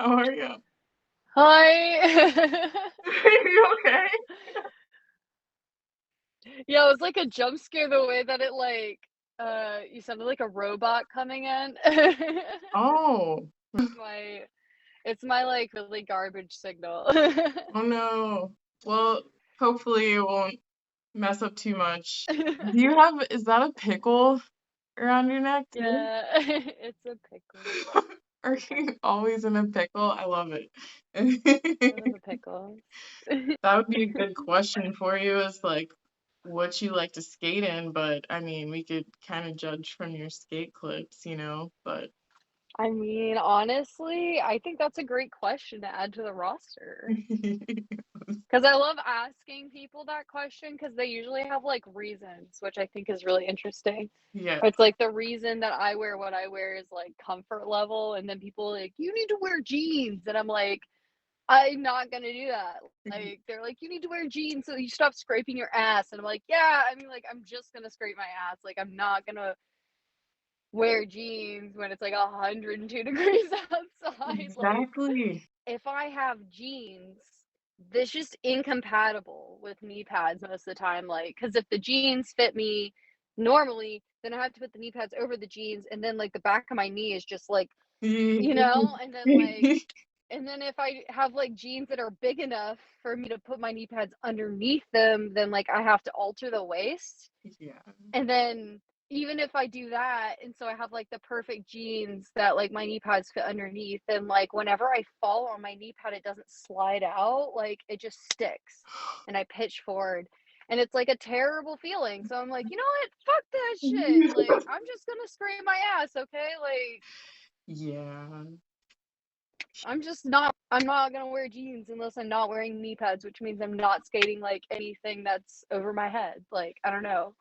How are you? Hi. Are you okay? Yeah, it was like a jump scare the way that you sounded like a robot coming in. Oh. My it's my, like, really garbage signal. Oh no. Well, hopefully it won't mess up too much. Do you have, is that a pickle around your neck too? Yeah, it's a pickle. Are Yeah, you always in a pickle? I love it. one of the pickles. That would be a good question for you is like what you like to skate in, but I mean, we could kind of judge from your skate clips, but I mean, honestly, I think that's a great question to add to the roster. 'Cause I love asking people that question because they usually have, like, reasons, which I think is really interesting. yeah. It's like the reason that I wear what I wear is, like, comfort level, and then people are like, "You need to wear jeans," and I'm like, "I'm not gonna do that." Like, they're like, "You need to wear jeans so you stop scraping your ass," and I'm like, "Yeah, I mean, like, I'm just gonna scrape my ass, like, I'm not gonna wear jeans when it's, like, 102 degrees outside." Like, Exactly. if I have jeans, that's just incompatible with knee pads most of the time, like, because if the jeans fit me normally, then I have to put the knee pads over the jeans, and then, like, the back of my knee is just, like, and then, and then if I have, like, jeans that are big enough for me to put my knee pads underneath them, then, like, I have to alter the waist. Yeah. And then even if I do that, and so I have, like, the perfect jeans that, like, my knee pads fit underneath, and, like, whenever I fall on my knee pad, it doesn't slide out, like, it just sticks, and I pitch forward, and it's, like, a terrible feeling, so I'm like, "You know what? Fuck that shit, like, I'm just gonna scrape my ass, okay? Like, Yeah. I'm not gonna wear jeans unless I'm not wearing knee pads, which means I'm not skating, like, anything that's over my head, like, I don't know."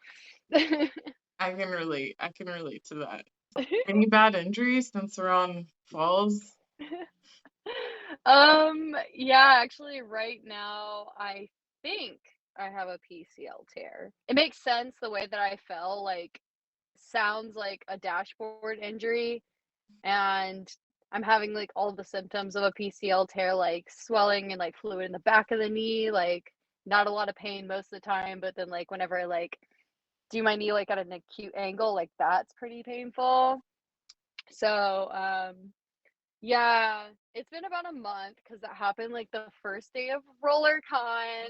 I can relate. I can relate to that. Any bad injuries since we're on falls? Yeah, actually right now I think I have a PCL tear. It makes sense the way that I fell, like sounds like a dashboard injury, and I'm having like all the symptoms of a PCL tear, like swelling and like fluid in the back of the knee, like not a lot of pain most of the time, but then like whenever I like do my knee like at an acute angle, like that's pretty painful. So, yeah, it's been about a month because that happened, like, the first day of RollerCon,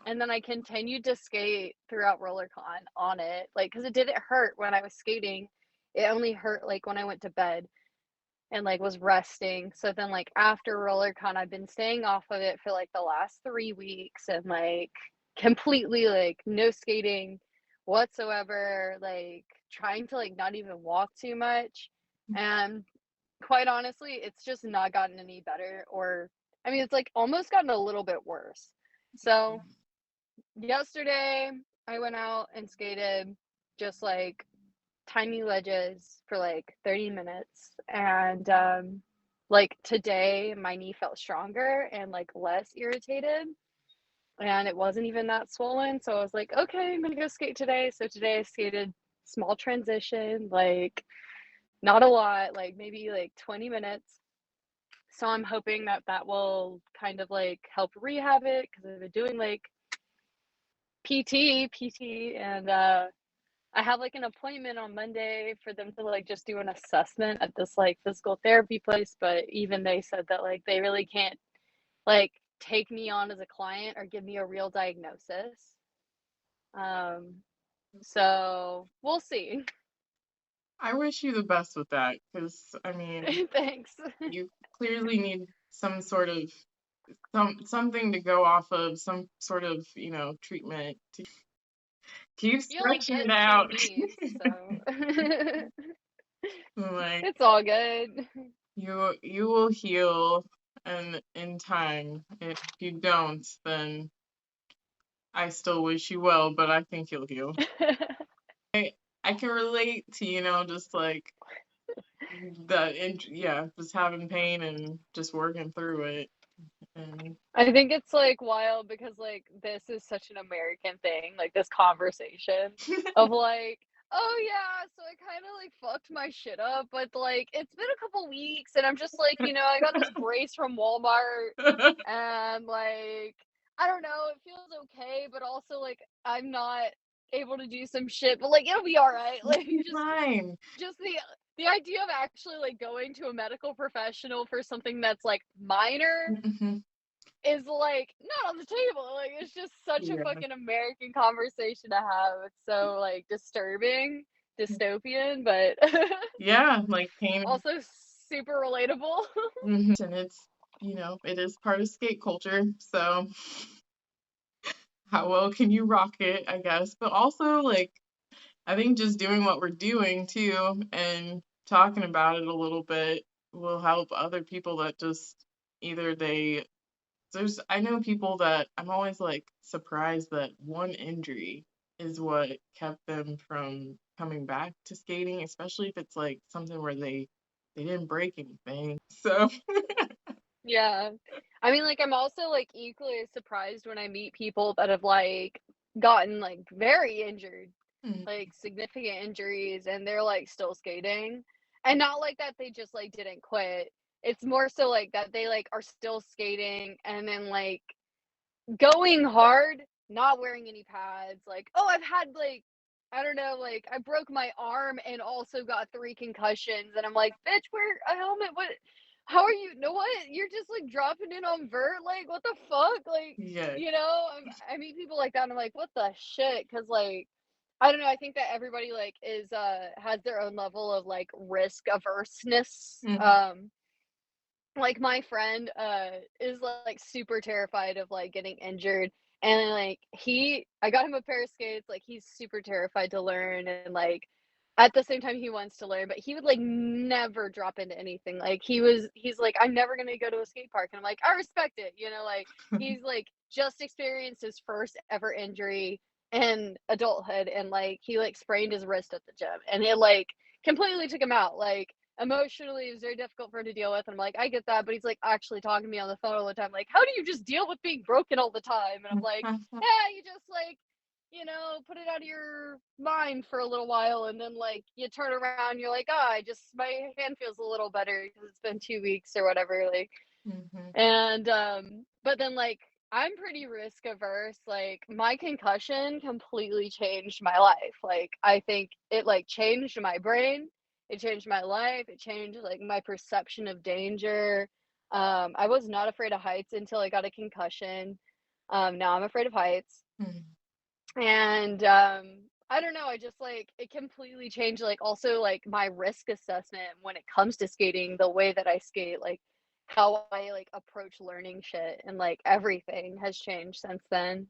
and then I continued to skate throughout RollerCon on it, like, because it didn't hurt when I was skating. It only hurt, like, when I went to bed and, like, was resting. So then, like, after RollerCon, I've been staying off of it for, like, the last 3 weeks and, like, completely, like, no skating whatsoever, like, trying to, like, not even walk too much, and quite honestly, it's just not gotten any better, or I mean, it's, like, almost gotten a little bit worse. So, yesterday, I went out and skated just, like, tiny ledges for, like, 30 minutes, and, like, today, my knee felt stronger and, like, less irritated, and it wasn't even that swollen, so I was like, "Okay, I'm gonna go skate today." So today I skated small transition, like, not a lot, like, maybe, like, 20 minutes. So I'm hoping that that will kind of like help rehab it because I've been doing like PT, and I have like an appointment on Monday for them to like just do an assessment at this like physical therapy place. But even they said that like they really can't like take me on as a client or give me a real diagnosis. Um, so we'll see. I wish you the best with that because, I mean, Thanks. you clearly need some sort of something to go off of, some sort of, treatment to keep You only stretching it get two out. knees, so Like it's all good. you will heal and in time. If you don't, then I still wish you well, but I think you'll heal. I can relate to, just like that, yeah, just having pain and just working through it. And I think it's, like, wild because, like, this is such an American thing, like, this conversation of, like, Oh yeah, so I kind of like fucked my shit up, but like it's been a couple weeks and I'm just like, I got this brace from Walmart and like I don't know, it feels okay, but also like I'm not able to do some shit, but like it'll be all right. You'll Like be fine. just the idea of actually like going to a medical professional for something that's like minor Mhm. is like not on the table. Like it's just such a Yeah. fucking American conversation to have. It's so like disturbing, dystopian, but Yeah, like pain. also super relatable. And it's, it is part of skate culture. So how well can you rock it, I guess. But also, like, I think just doing what we're doing too and talking about it a little bit will help other people that just either I know people that I'm always like surprised that one injury is what kept them from coming back to skating, especially if it's like something where they didn't break anything. So, Yeah. I mean, like, I'm also like equally as surprised when I meet people that have like gotten like very injured, mm, like significant injuries, and they're like still skating. And not like that they just like didn't quit. It's more so like that they like are still skating and then like going hard, not wearing any pads, like, "Oh, I've had, like, I don't know, like, I broke my arm and also got 3 concussions," and I'm like, "Bitch, wear a helmet, what how are you know what? You're just, like, dropping in on vert, like, what the fuck?" Like, yeah. I meet people like that, and I'm like, "What the shit?" Because like, I don't know, I think that everybody, like, has their own level of, like, risk averseness, Mhm. like my friend is like super terrified of like getting injured and like he I got him a pair of skates, like he's super terrified to learn and like at the same time he wants to learn, but he would like never drop into anything. Like he's like, I'm never gonna go to a skate park. And I'm like, I respect it, like he's like just experienced his first ever injury in adulthood and like he like sprained his wrist at the gym and it like completely took him out. Like emotionally, it was very difficult for him to deal with. And I'm like, I get that, but he's like actually talking to me on the phone all the time. Like, how do you just deal with being broken all the time? And I'm like, yeah, you just like, put it out of your mind for a little while, and then like you turn around, you're like, ah, I just my hand feels a little better because it's been 2 weeks or whatever. Like, Mhm. and but then like I'm pretty risk averse. Like my concussion completely changed my life. Like I think it like changed my brain, it changed my life, it changed like my perception of danger. I was not afraid of heights until I got a concussion. Now I'm afraid of heights. Mhm. And I don't know, I just like it completely changed like also like my risk assessment when it comes to skating, the way that I skate, like how I like approach learning shit and like everything has changed since then.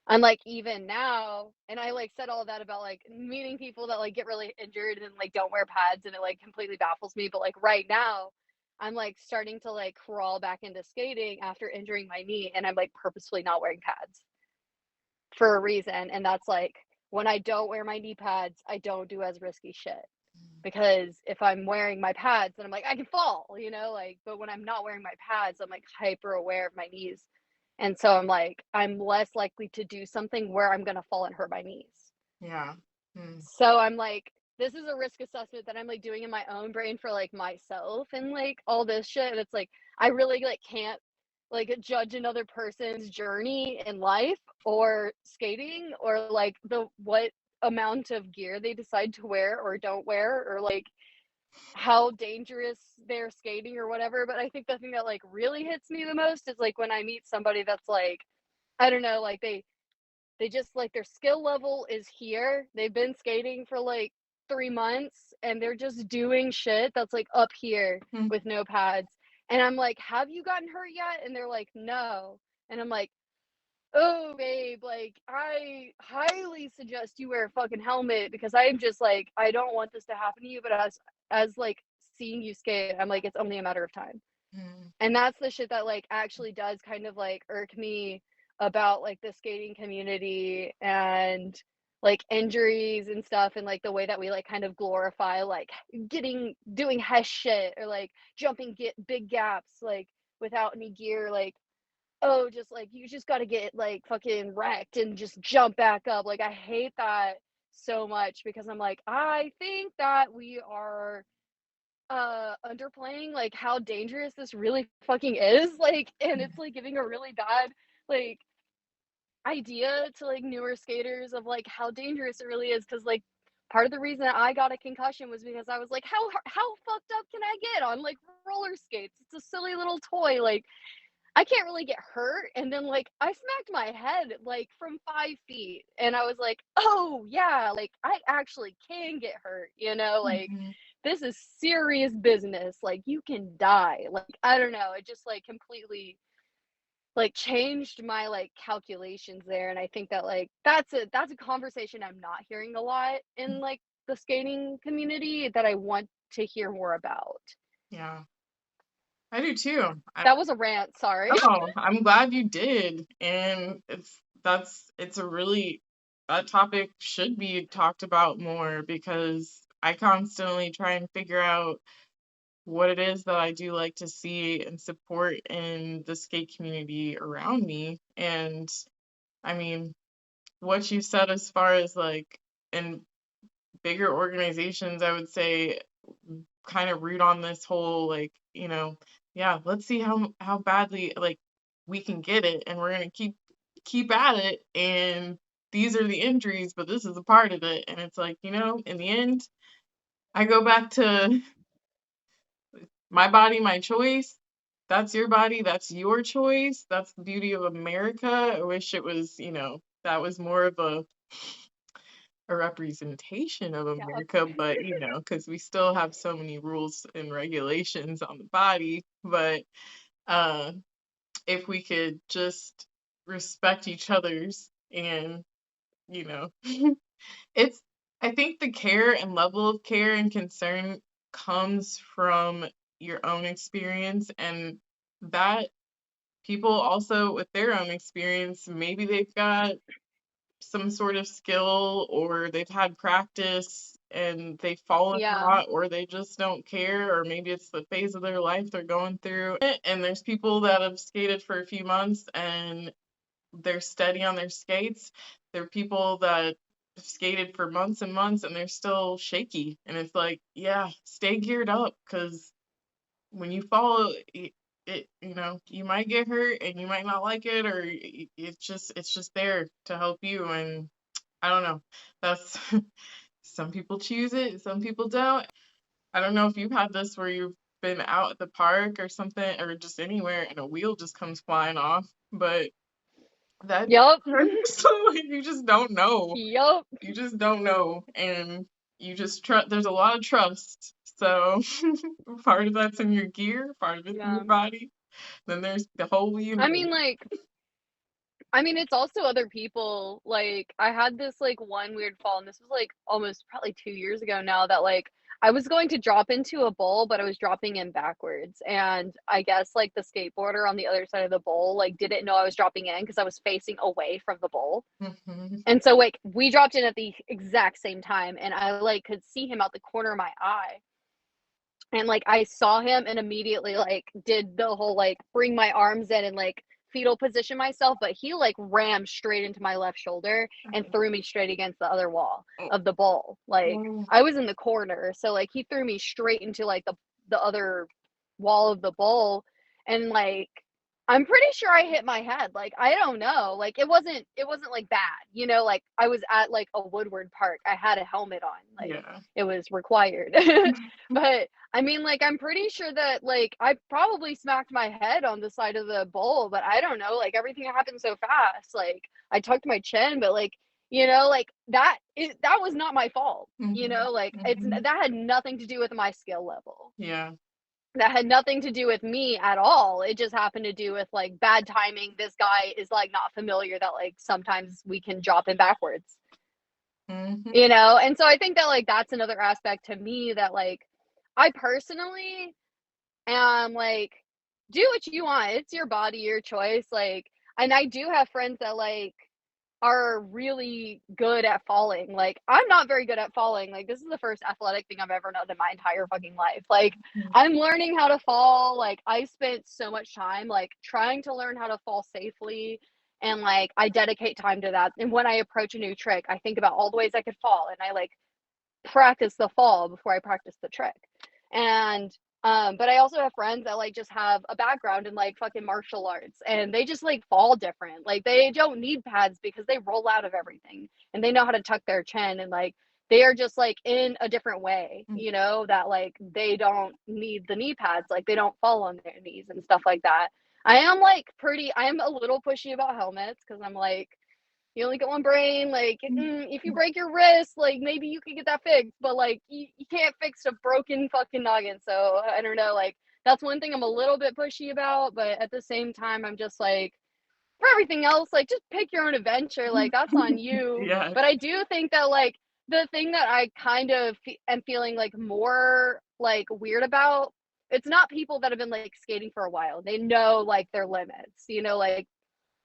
And like even now, and I like said all that about like meeting people that like get really injured and like don't wear pads and it like completely baffles me. But like right now, I'm like starting to like crawl back into skating after injuring my knee and I'm like purposefully not wearing pads for a reason, and that's like when I don't wear my knee pads, I don't do as risky shit. Because if I'm wearing my pads, then I'm like, I can fall, like, but when I'm not wearing my pads, I'm like hyper aware of my knees. And so I'm like, I'm less likely to do something where I'm gonna fall and hurt my knees. Yeah. Mm. So I'm like, this is a risk assessment that I'm like doing in my own brain for like myself and like all this shit. And it's like I really like can't like judge another person's journey in life or skating or like the what amount of gear they decide to wear or don't wear or like how dangerous they're skating or whatever. But I think the thing that like really hits me the most is like when I meet somebody that's like, I don't know, like they just like their skill level is here. They've been skating for like 3 months and they're just doing shit that's like up here Mhm. with no pads. And I'm like, "Have you gotten hurt yet?" And they're like, "No." And I'm like, "Oh, babe, like I highly suggest you wear a fucking helmet because I'm just like I don't want this to happen to you, but as like seeing you skate, I'm like it's only a matter of time." Mhm. And that's the shit that like actually does kind of like irk me about like the skating community and like injuries and stuff and like the way that we like kind of glorify like doing hesh shit or like jumping get big gaps like without any gear like oh just like you just got to get like fucking wrecked and just jump back up like I hate that so much because I'm like, I think that we are underplaying like how dangerous this really fucking is. Like, and it's like giving a really bad like idea to like newer skaters of like how dangerous it really is because like part of the reason I got a concussion was because I was like how fucked up can I get on like roller skates? It's a silly little toy, like I can't really get hurt. And then like I smacked my head like from 5 feet and I was like, oh yeah, like I actually can get hurt, you know, like Mhm. this is serious business, like you can die. Like I don't know, it just like completely like changed my like calculations there. And I think that like that's a conversation I'm not hearing a lot in like the skating community that I want to hear more about. Yeah, I do too. That was a rant, sorry. Oh, I'm glad you did. And it's a really, that topic should be talked about more because I constantly try and figure out what it is that I do like to see and support in the skate community around me. And I mean, what you said as far as like in bigger organizations, I would say kind of root on this whole like, yeah, let's see how badly like we can get it and we're gonna keep at it and these are the injuries, but this is a part of it. And it's like, in the end, I go back to my body, my choice. That's your body, that's your choice. That's the beauty of America. I wish it was, that was more of a representation of Yeah. America, but because we still have so many rules and regulations on the body. But uh, if we could just respect each other's and, you know, it's, I think the care and level of care and concern comes from your own experience and that people also with their own experience, maybe they've got some sort of skill or they've had practice and they've fallen a Yeah. lot or they just don't care or maybe it's the phase of their life they're going through and there's people that have skated for a few months and they're steady on their skates. There are people that have skated for months and months and they're still shaky and it's like, yeah, stay geared up because when you fall you might get hurt and you might not like it or it's just there to help you. And I don't know, that's some people choose it, some people don't. I don't know if you've had this where you've been out at the park or something or just anywhere and a wheel just comes flying off, but that Yup. so like, you just don't know. Yup. You just don't know, and you just trust. There's a lot of trust. So part of that's in your gear, part of it's in Yeah. your body. Then there's the whole I universe. mean, like, it's also other people. Like, I had this like one weird fall, and this was like almost probably 2 years ago now. That like I was going to drop into a bowl, but I was dropping in backwards, and I guess like the skateboarder on the other side of the bowl like didn't know I was dropping in because I was facing away from the bowl. Mhm. And so like we dropped in at the exact same time, and I like could see him out the corner of my eye. And like I saw him and immediately like did the whole like bring my arms in and like fetal position myself, but he like rammed straight into my left shoulder and threw me straight against the other wall Oh, of the bowl. Like oh, I was in the corner, so like he threw me straight into like the other wall of the bowl. And like I'm pretty sure I hit my head. Like I don't know. Like it wasn't like bad. You know, like I was at like a Woodward Park. I had a helmet on. Like yeah. it was required. But I mean, like, I'm pretty sure that, like, I probably smacked my head on the side of the bowl, but I don't know. Like, everything happened so fast. Like, I tucked my chin, but like, like that was not my fault. Mhm. Like Mhm. that had nothing to do with my skill level. Yeah. That had nothing to do with me at all. It just happened to do with like bad timing. This guy is like not familiar that like sometimes we can drop him backwards. Mhm. And so I think that like that's another aspect to me that like I personally am like, do what you want. It's your body, your choice. Like, and I do have friends that like are really good at falling. Like, I'm not very good at falling. Like, this is the first athletic thing I've ever done in my entire fucking life. Like, I'm learning how to fall. Like, I spent so much time like trying to learn how to fall safely and like I dedicate time to that. And when I approach a new trick, I think about all the ways I could fall, and I like practice the fall before I practice the trick. And but I also have friends that like just have a background in like fucking martial arts, and they just like fall different. Like they don't need pads because they roll out of everything, and they know how to tuck their chin, and like they are just like in a different way, you know, that like they don't need the knee pads, like they don't fall on their knees and stuff like that. I am a little pushy about helmets because I'm like, you only get one brain. Like, if you break your wrist, like maybe you can get that fixed, but like you can't fix a broken fucking noggin. So I don't know. Like, that's one thing I'm a little bit pushy about, but at the same time, I'm just like, for everything else, like just pick your own adventure. Like, that's on you. Yeah. But I do think that like the thing that I kind of am feeling like more like weird about, it's not people that have been like skating for a while. They know like their limits, you know, like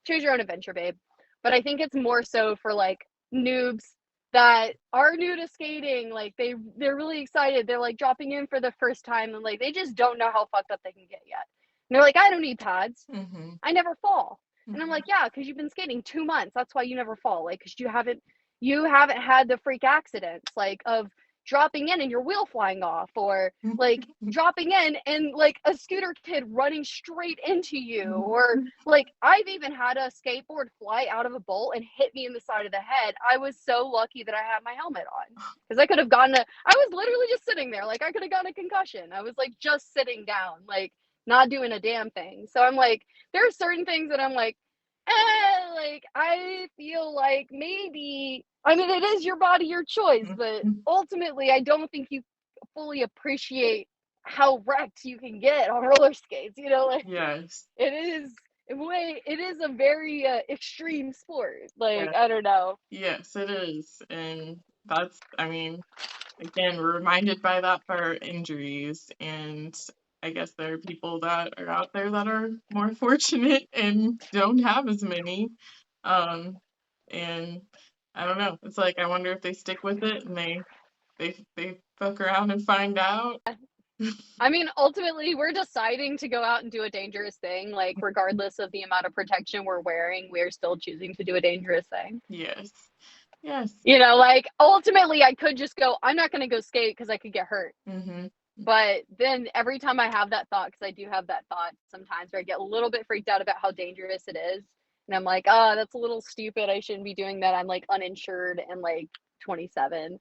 choose your own adventure, babe. But I think it's more so for like noobs that are new to skating. Like they're really excited. They're like dropping in for the first time, and like they just don't know how fucked up they can get yet. And they're like, I don't need pads. I never fall. And I'm like, yeah, because you've been skating 2 months. That's why you never fall. Like, because you haven't had the freak accidents like of dropping in and your wheel flying off, or like dropping in and like a scooter kid running straight into you, or like I've even had a skateboard fly out of a bolt and hit me in the side of the head. I was so lucky that I had my helmet on, because I could have I was literally just sitting there, like I could have gotten a concussion. I was like just sitting down, like not doing a damn thing. So I'm like, there are certain things that I'm like, like I feel like maybe, I mean, it is your body, your choice, but ultimately I don't think you fully appreciate how wrecked you can get on roller skates, you know, like Yes. it is a very extreme sport. Like, Yeah. I don't know. Yes, it is. And that's, I mean, again, we're reminded by that by our injuries. And I guess there are people that are out there that are more fortunate and don't have as many. And I don't know. It's like I wonder if they stick with it and they fuck around and find out. I mean, ultimately, we're deciding to go out and do a dangerous thing. Like, regardless of the amount of protection we're wearing, we're still choosing to do a dangerous thing. Yes. Yes. You know, like, ultimately, I could just go, I'm not going to go skate because I could get hurt. But then every time I have that thought, because I do have that thought sometimes where I get a little bit freaked out about how dangerous it is. And I'm like, oh, that's a little stupid. I shouldn't be doing that. I'm like uninsured and like 27.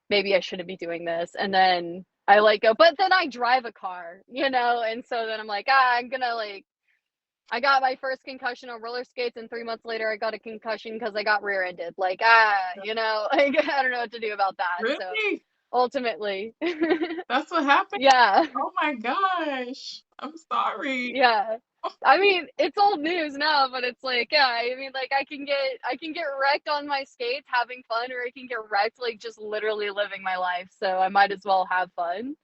Maybe I shouldn't be doing this. And then I like go, but then I drive a car, you know? And so then I'm like, I'm going to like, I got my first concussion on roller skates, and 3 months later I got a concussion because I got rear-ended. Like, you know, like, I don't know what to do about that. Really? So ultimately. That's what happened? Yeah. Oh my gosh. I'm sorry. Yeah. I mean, it's old news now, but it's like, yeah, I mean, like I can get wrecked on my skates having fun, or I can get wrecked like just literally living my life. So I might as well have fun.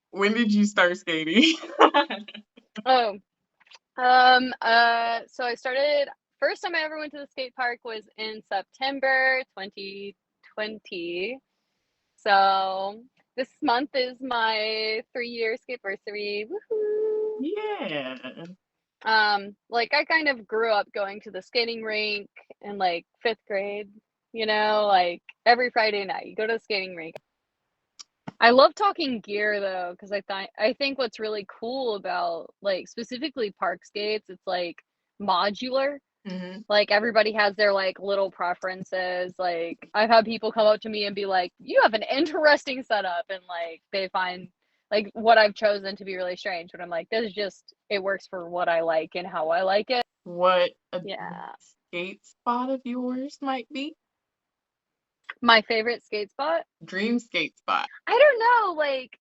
When did you start skating? Oh. So I started, first time I ever went to the skate park was in September 2020. So this month is my 3-year skateversary. Woohoo! Yeah. Like I kind of grew up going to the skating rink in like 5th grade, you know, like every Friday night you go to the skating rink. I love talking gear though, because I think what's really cool about like specifically park skates, it's like modular. Like everybody has their like little preferences. Like I've had people come up to me and be like, you have an interesting setup, and like they find like what I've chosen to be really strange, but I'm like, this is just, it works for what I like and how I like it. What a Yeah. skate spot of yours might be? My favorite skate spot? Dream skate spot. I don't know, like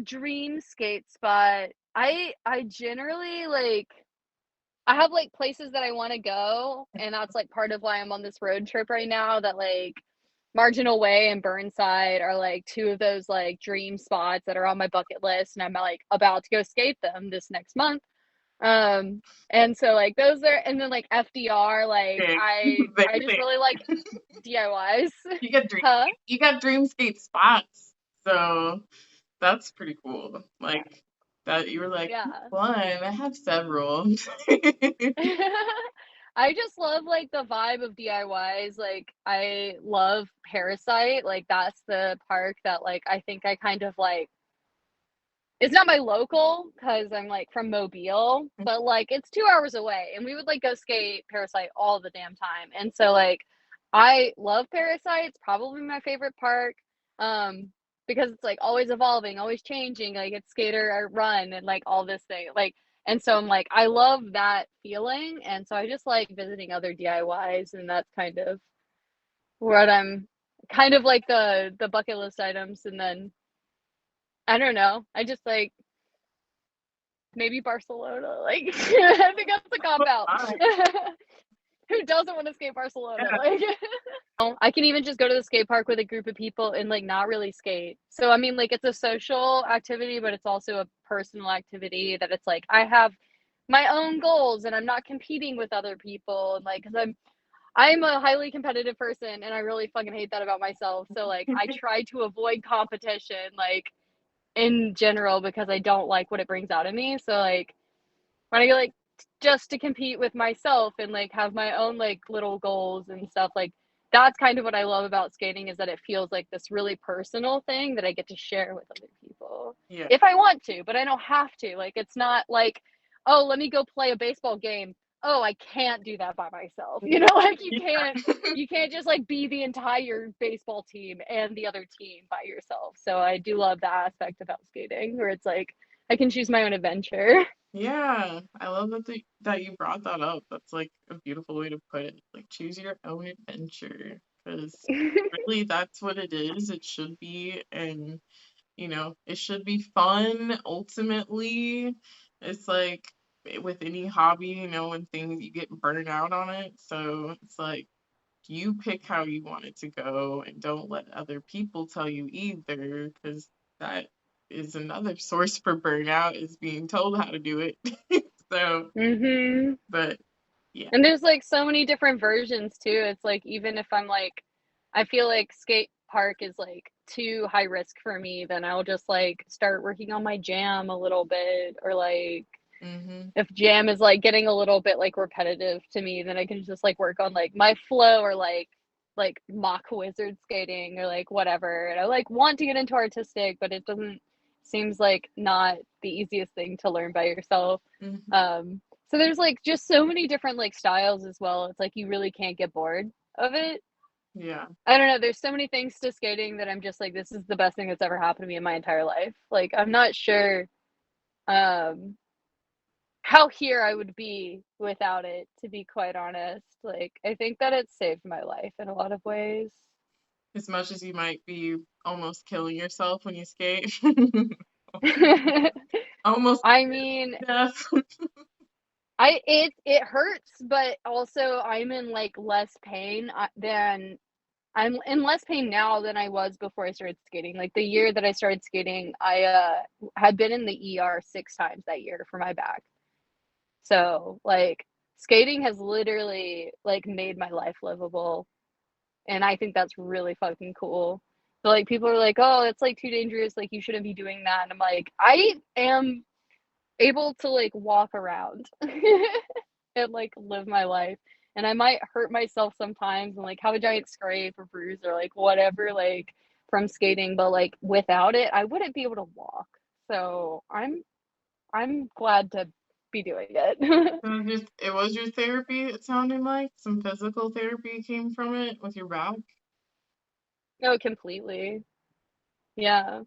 dream skate spot. I generally like, I have like places that I want to go, and that's like part of why I'm on this road trip right now, that like Marginal Way and Burnside are like 2 of those like dream spots that are on my bucket list, and I'm like about to go skate them this next month. And so like those are, and then like FDR, like Okay. I just really like DIYs. You got dream Huh? you got dream skate spots. So that's pretty cool. Like that you were like, Yeah. one, I have several. I just love like the vibe of DIYs. Like I love Parasite. Like that's the park that like I think I kind of like it's not my local because I'm like from Mobile, but like it's 2 hours away and we would like go skate Parasite all the damn time. And so like I love Parasite. It's probably my favorite park. Um because it's like always evolving, always changing, like it's skater or run and like all this thing. Like and so I'm like I love that feeling and so I just like visiting other DIYs and that's kind of what I'm kind of like the bucket list items and then I don't know. I just like maybe Barcelona. Like I think that's a cop out. Fine. Who doesn't want to skate Barcelona? Yeah. Like I can even just go to the skate park with a group of people and like not really skate. So I mean like it's a social activity, but it's also a personal activity that it's like I have my own goals and I'm not competing with other people and like cuz I'm a highly competitive person and I really fucking hate that about myself. So like I try to avoid competition like in general because I don't like what it brings out of me. So like when I like just to compete with myself and like have my own like little goals and stuff like that's kind of what I love about skating is that it feels like this really personal thing that I get to share with other people Yeah. if I want to, but I don't have to. Like it's not like, oh, let me go play a baseball game. Oh, I can't do that by myself. You know, like you can't just like be the entire baseball team and the other team by yourself. So I do love that aspect about skating where it's like I can choose my own adventure. Yeah, I love that you brought that up. That's like a beautiful way to put it. Like choose your own adventure because really that's what it is. It should be, and it should be fun ultimately. It's like with any hobby, when things you get burned out on it. So it's like you pick how you want it to go and don't let other people tell you either, because that is another source for burnout is being told how to do it. So, Mhm. but yeah. And there's like so many different versions too. It's like even if I'm like I feel like skate park is like too high risk for me, then I'll just like start working on my jam a little bit or like Hmm. if jam is like getting a little bit like repetitive to me, then I can just like work on like my flow or like mock wizard skating or like whatever. And I like want to get into artistic, but it doesn't seems like not the easiest thing to learn by yourself. Hmm. Um so there's like just so many different like styles as well. It's like you really can't get bored of it. Yeah. I don't know, there's so many things to skating that I'm just like this is the best thing that's ever happened to me in my entire life. Like I'm not sure um how here I would be without it, to be quite honest. Like, I think that it saved my life in a lot of ways. As much as you might be almost killing yourself when you skate, almost I mean, death. it hurts, but also I'm in like less pain than I'm in less pain now than I was before I started skating. Like the year that I started skating, I had been in the ER 6 times that year for my back. So, like skating has literally like made my life livable and I think that's really fucking cool. So like people are like, "Oh, it's like too dangerous, like you shouldn't be doing that." And I'm like, I am able to like walk around and like live my life. And I might hurt myself sometimes and like have a giant scrape or bruise or like whatever like from skating, but like without it, I wouldn't be able to walk. So I'm glad to be doing it. So it was your therapy, it sounded like. Some physical therapy came from it with your back. No, completely. Yeah.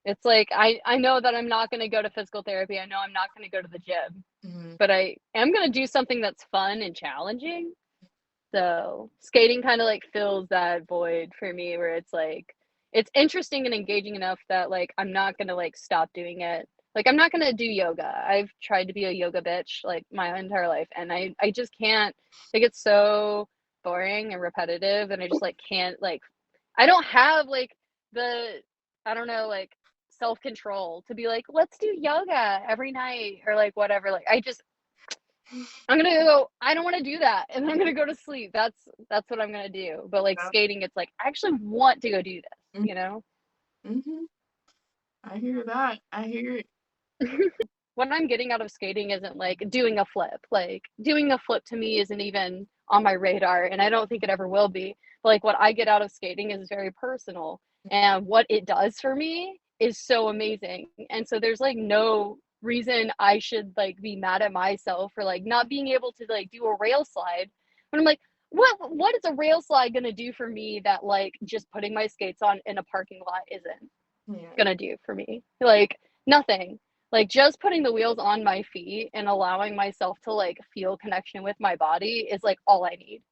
It's like I know that I'm not gonna go to physical therapy. I know I'm not gonna go to the gym, Hmm. but I am gonna do something that's fun and challenging. So skating kind of like fills that void for me where it's like it's interesting and engaging enough that like I'm not gonna like stop doing it. Like I'm not gonna do yoga. I've tried to be a yoga bitch like my entire life and I just can't like it's so boring and repetitive and I just like can't like I don't have like the I don't know like self-control to be like let's do yoga every night or like whatever like I'm gonna go. I don't want to do that, and I'm gonna go to sleep. That's what I'm gonna do. But like Yeah. skating, it's like I actually want to go do this. You know? Hmm. I hear that. I hear it. What I'm getting out of skating isn't like doing a flip. Like doing a flip to me isn't even on my radar, and I don't think it ever will be. But like what I get out of skating is very personal, and what it does for me is so amazing. And so there's like no reason I should like be mad at myself for like not being able to like do a rail slide. When I'm like, what is a rail slide gonna do for me that like just putting my skates on in a parking lot isn't Yeah. gonna do for me? Like nothing. Like just putting the wheels on my feet and allowing myself to like feel connection with my body is like all I need.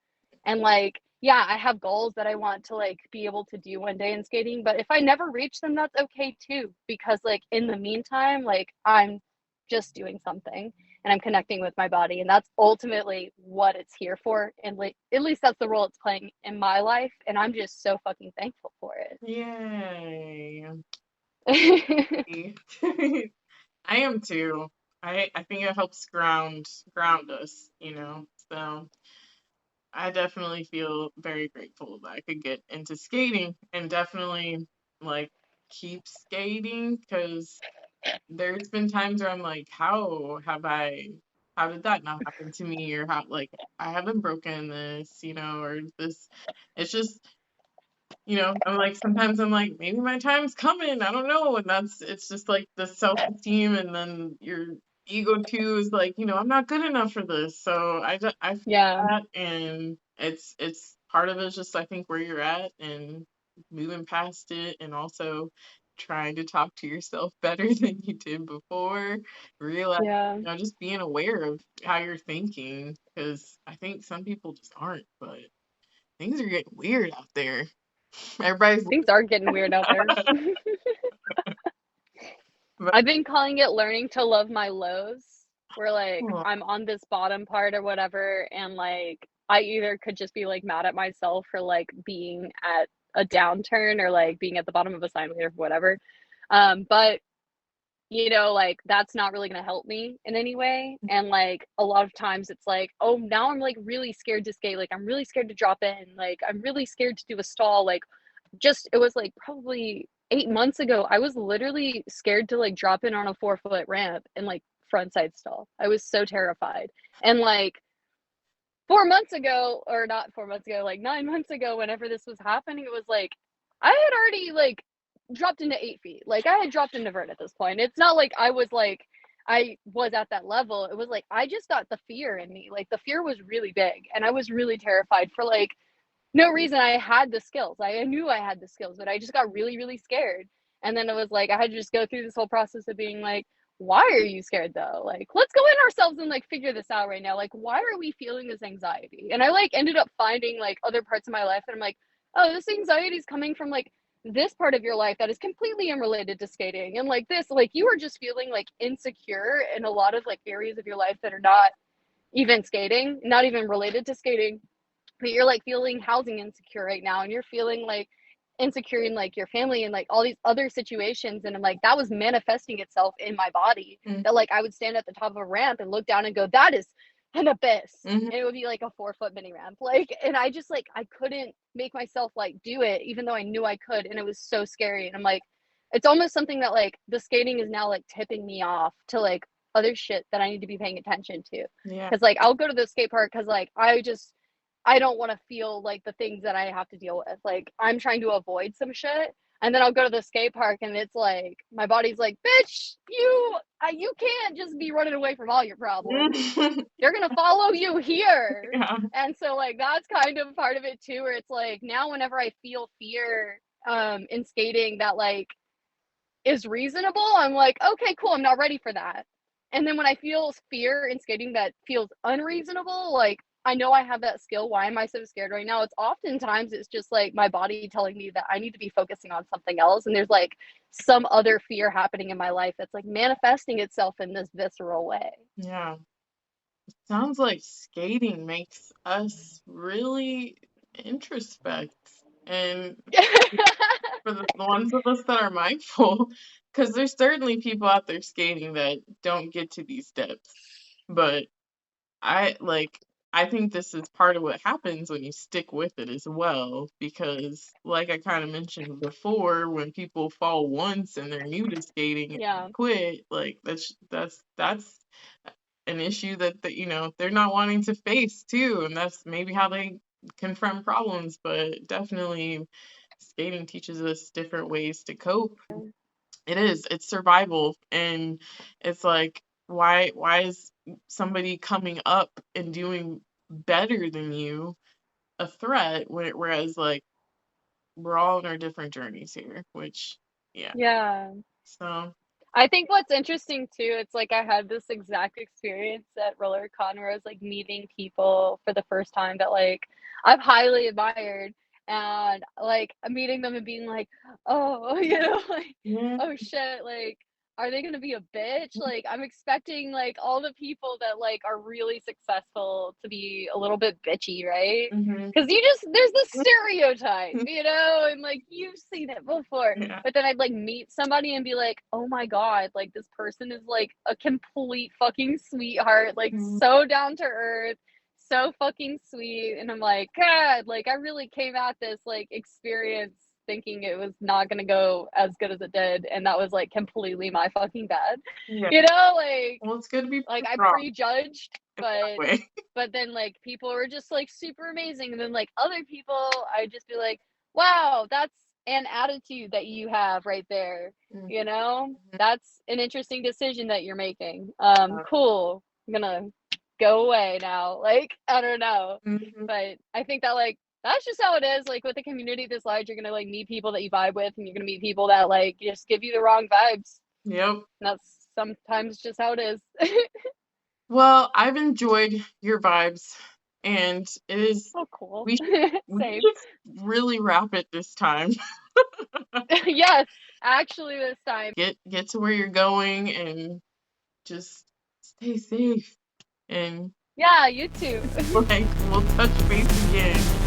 And like, yeah, I have goals that I want to like be able to do one day in skating, but if I never reach them, that's okay too. Because like in the meantime, like I'm just doing something and I'm connecting with my body. And that's ultimately what it's here for. And like at least that's the role it's playing in my life. And I'm just so fucking thankful for Yay. it. I am too. I think it helps ground us, So I definitely feel very grateful that I could get into skating and definitely like keep skating because there's been times where I'm like, how did that not happen to me? Or how, like, I haven't broken this, or this, it's just, I'm like, sometimes I'm like, maybe my time's coming. I don't know. And it's just like the self-esteem and then your ego too is like, I'm not good enough for this. So I feel Yeah. that and it's part of it is just I think where you're at and moving past it and also trying to talk to yourself better than you did before. Realize, Yeah. just being aware of how you're thinking because I think some people just aren't, but things are getting weird out there. Everybody's Things are getting weird out there. but, I've been calling it learning to love my lows, where like oh, I'm on this bottom part or whatever, and like I either could just be like mad at myself for like being at a downturn or like being at the bottom of a sine wave or whatever. But like that's not really gonna help me in any way. And like a lot of times it's like, oh, now I'm like really scared to skate. Like I'm really scared to drop in. Like I'm really scared to do a stall. Like just it was like probably 8 months ago, I was literally scared to like drop in on a 4 foot ramp and like front side stall. I was so terrified. And like 4 months ago, or not 4 months ago, like 9 months ago, whenever this was happening, it was like I had already like dropped into 8 feet. Like I had dropped into vert at this point. It's not like I was at that level. It was like I just got the fear in me. Like the fear was really big, and I was really terrified for like no reason. I had the skills. I knew I had the skills, but I just got really, really scared. And then it was like I had to just go through this whole process of being like, why are you scared though? Like, let's go in ourselves and like figure this out right now. Like, why are we feeling this anxiety? And I like ended up finding like other parts of my life that I'm like, oh, this anxiety is coming from like this part of your life that is completely unrelated to skating. And like this, like you are just feeling like insecure in a lot of like areas of your life that are not even skating, not even related to skating, but you're like feeling housing insecure right now, and you're feeling like insecure in like your family and like all these other situations. And I'm like, that was manifesting itself in my body, mm, that like I would stand at the top of a ramp and look down and go, that is an abyss. mhm, And it would be like a 4 foot mini ramp. Like, and I just like I couldn't make myself like do it, even though I knew I could. And it was so scary. And I'm like, it's almost something that like the skating is now like tipping me off to like other shit that I need to be paying attention to. yeah. Cause like I'll go to the skate park because like I don't want to feel like the things that I have to deal with. Like I'm trying to avoid some shit, and then I'll go to the skate park, and it's like my body's like, "Bitch, you can't just be running away from all your problems. They're gonna follow you here." Yeah. And so like that's kind of part of it too, where it's like now whenever I feel fear in skating that like is reasonable, I'm like, okay, cool, I'm not ready for that. And then when I feel fear in skating that feels unreasonable, like I know I have that skill. Why am I so scared right now? It's oftentimes it's just like my body telling me that I need to be focusing on something else. And there's like some other fear happening in my life that's like manifesting itself in this visceral way. Yeah. Sounds like skating makes us really introspect and for the ones of us that are mindful, because there's certainly people out there skating that don't get to these steps. But I like I think this is part of what happens when you stick with it as well, because like I kind of mentioned before, when people fall once and they're new to skating Yeah. and quit, like that's an issue that they're not wanting to face too, and that's maybe how they confront problems. But definitely skating teaches us different ways to cope. It's survival, and it's like, why is somebody coming up and doing better than you a threat, whereas like we're all on our different journeys here, which yeah. Yeah. So I think what's interesting too, it's like I had this exact experience at RollerCon where I was like meeting people for the first time that like I've highly admired, and like meeting them and being like, oh, like, yeah. oh shit, like, are they gonna be a bitch? Like, I'm expecting like all the people that like are really successful to be a little bit bitchy, right? Hmm. Because there's this stereotype, and like you've seen it before. Yeah. But then I'd like meet somebody and be like, oh my God, like this person is like a complete fucking sweetheart, like Mhm. so down to earth, so fucking sweet. And I'm like, God, like I really came at this like experience thinking it was not gonna go as good as it did. And that was like completely my fucking bad. Yeah. Like Well, it's good to be I wrong prejudged, in that way. but then like people were just like super amazing, and then like other people I'd just be like, wow, that's an attitude that you have right there. Mhm. That's an interesting decision that you're making. Yeah. Cool, I'm gonna go away now. Like, I don't know, Mhm. but I think that like that's just how it is. Like with a community this large, you're gonna like meet people that you vibe with, and you're gonna meet people that like just give you the wrong vibes. Yep. And that's sometimes just how it is. Well, I've enjoyed your vibes, and it is Oh, cool. we should Same. just really wrap it this time. Yes, actually, this time. Get to where you're going and just stay safe, and Yeah, you too. like we'll touch base again.